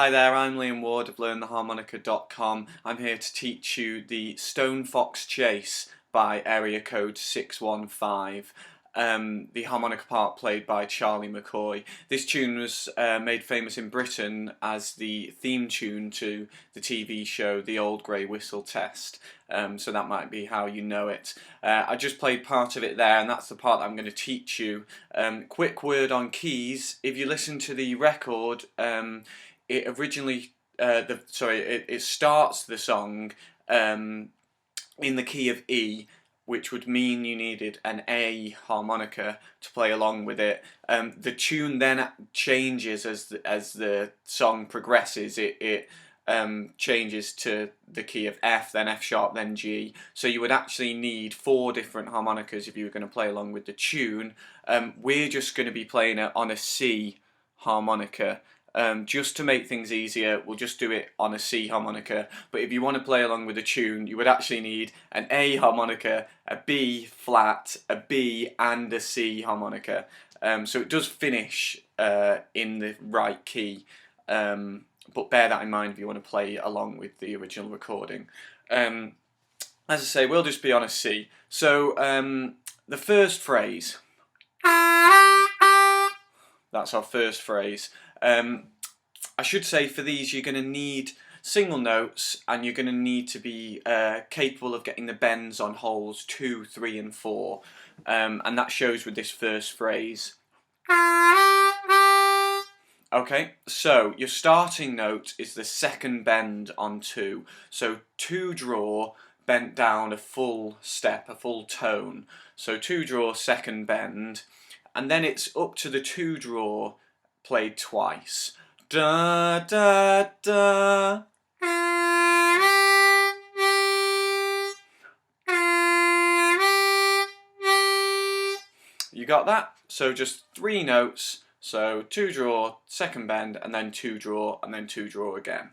Hi there, I'm Liam Ward of LearnTheHarmonica.com. I'm here to teach you the Stone Fox Chase by area code 615. The harmonica part played by Charlie McCoy. This tune was made famous in Britain as the theme tune to the TV show The Old Grey Whistle Test, so that might be how you know it. I just played part of it there, and that's the part that I'm going to teach you. Quick word on keys: if you listen to the record, it originally, it starts the song in the key of E, which would mean you needed an A harmonica to play along with it. The tune then changes as the song progresses. It changes to the key of F, then F sharp, then G. So you would actually need 4 different harmonicas if you were going to play along with the tune. We're just going to be playing it on a C harmonica. Just to make things easier, we'll just do it on a C harmonica, but if you want to play along with the tune, you would actually need an A harmonica, a B flat, a B and a C harmonica. So it does finish in the right key, but bear that in mind if you want to play along with the original recording. As I say, we'll just be on a C. So the first phrase, that's our first phrase. I should say for these you're going to need single notes, and you're going to need to be capable of getting the bends on holes 2, 3 and 4, and that shows with this first phrase. Okay, so your starting note is the second bend on 2, so 2 draw, bent down a full step, a full tone, so 2 draw, second bend, and then it's up to the 2 draw played twice. Da da da. You got that? So just 3 notes. So 2 draw, second bend, and then 2 draw, and then 2 draw again.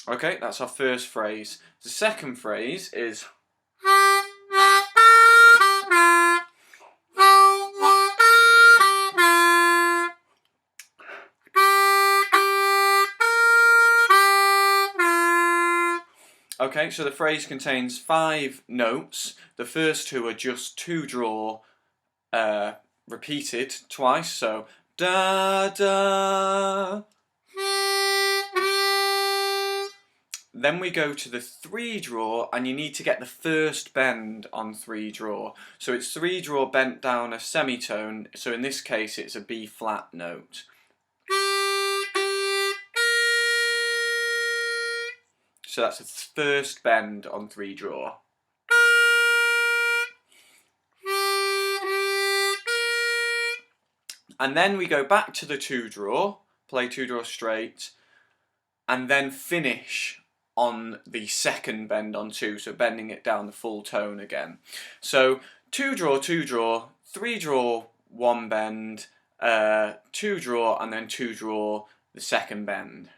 Okay, that's our first phrase. The second phrase is okay, so the phrase contains 5 notes. The first 2 are just 2 draw repeated twice, so da da. Then we go to the 3 draw, and you need to get the first bend on 3 draw. So it's 3 draw bent down a semitone, so in this case it's a B flat note. So that's the first bend on 3 draw. And then we go back to the 2 draw, play 2 draw straight, and then finish on the second bend on 2, so bending it down the full tone again. So 2 draw, 2 draw, 3 draw, 1 bend, 2 draw, and then 2 draw the second bend.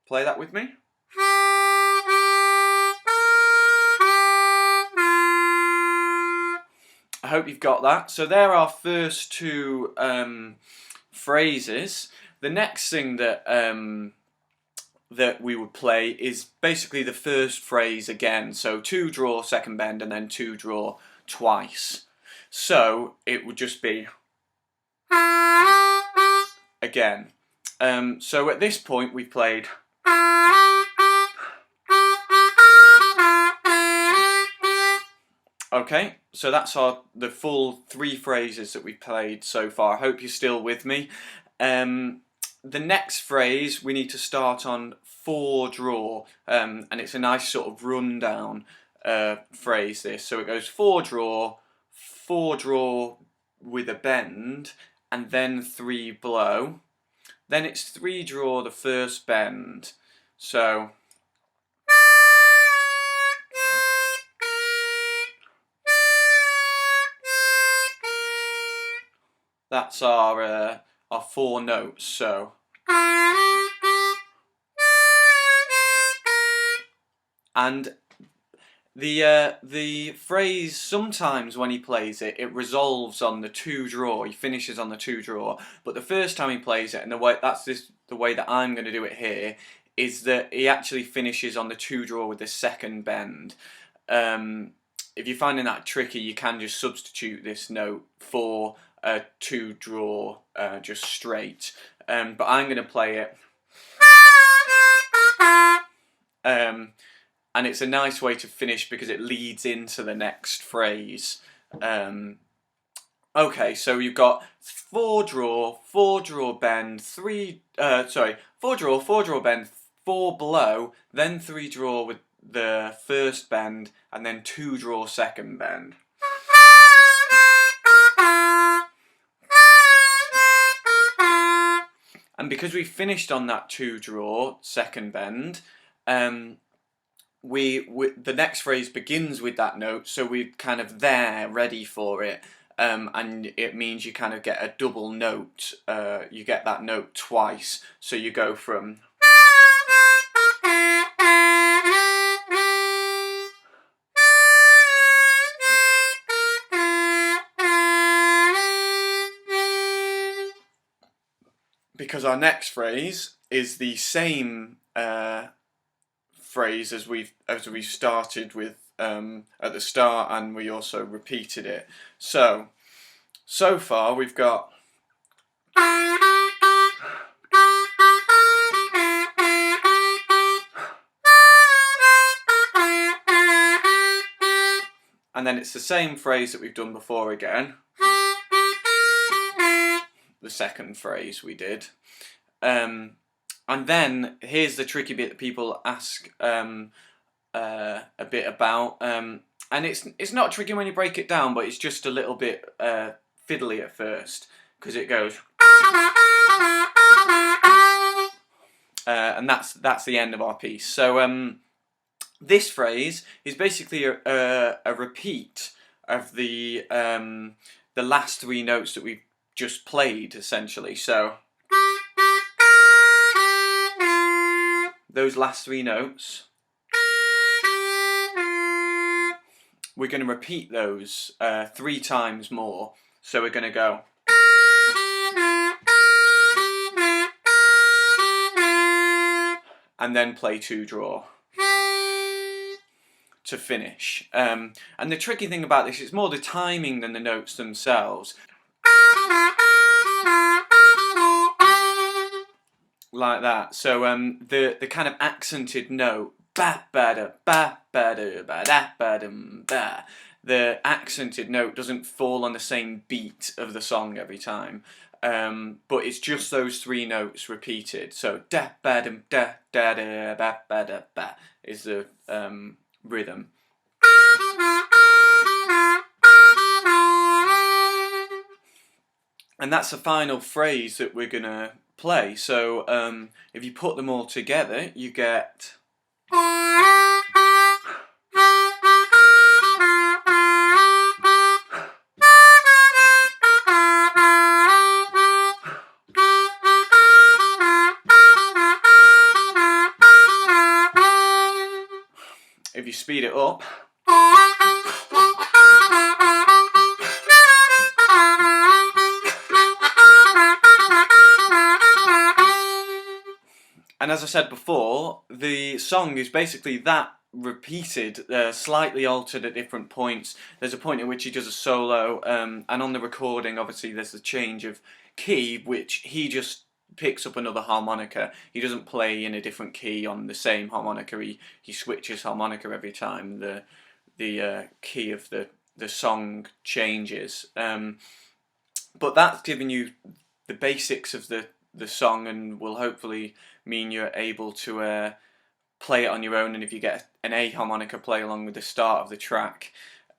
Play that with me. I hope you've got that. So there are our first 2 phrases. The next thing that that we would play is basically the first phrase again. So 2 draw, second bend, and then 2 draw twice. So it would just be again. So at this point we've played. Okay, so that's the full 3 phrases that we've played so far. I hope you're still with me. The next phrase we need to start on 4 draw, and it's a nice sort of rundown phrase this. So it goes 4 draw with a bend, and then 3 blow. Then it's 3 draw the first bend. So that's our 4 notes. So and The phrase, sometimes when he plays it, it resolves on the 2 draw. He finishes on the 2 draw, but the first time he plays it, and the way that I'm going to do it here, is that he actually finishes on the 2 draw with the second bend. If you're finding that tricky, you can just substitute this note for a 2 draw, just straight. But I'm going to play it. And it's a nice way to finish because it leads into the next phrase. Okay, so you've got 4 draw bend, 4 draw bend, 4 below, then 3 draw with the first bend, and then 2 draw second bend. And because we finished on that 2 draw second bend, the next phrase begins with that note, so we're kind of there, ready for it, and it means you kind of get a double note. You get that note twice, so you go from because our next phrase is the same phrase as we've started with at the start, and we also repeated it. So far we've got and then it's the same phrase that we've done before again. The second phrase we did. And then here's the tricky bit that people ask a bit about, and it's not tricky when you break it down, but it's just a little bit fiddly at first because it goes, and that's the end of our piece. So this phrase is basically a repeat of the last 3 notes that we've just played, essentially. So those last 3 notes, we're going to repeat those 3 times more. So we're going to go and then play 2 draw to finish. And the tricky thing about this is more the timing than the notes themselves. Like that. So the kind of accented note, ba ba da ba ba da ba da ba dum ba. The accented note doesn't fall on the same beat of the song every time, but it's just those 3 notes repeated. So da ba dum da da da ba ba da ba is the rhythm. And that's the final phrase that we're gonna play. So if you put them all together, you get if you speed it up, and as I said before, the song is basically that repeated, slightly altered at different points. There's a point at which he does a solo, and on the recording obviously there's a change of key, which he just picks up another harmonica. He doesn't play in a different key on the same harmonica. He switches harmonica every time the key of the song changes. But that's giving you the basics of the song, and will hopefully mean you're able to play it on your own, and if you get an A harmonica, play along with the start of the track.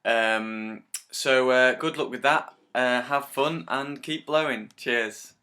So good luck with that, have fun and keep blowing. Cheers.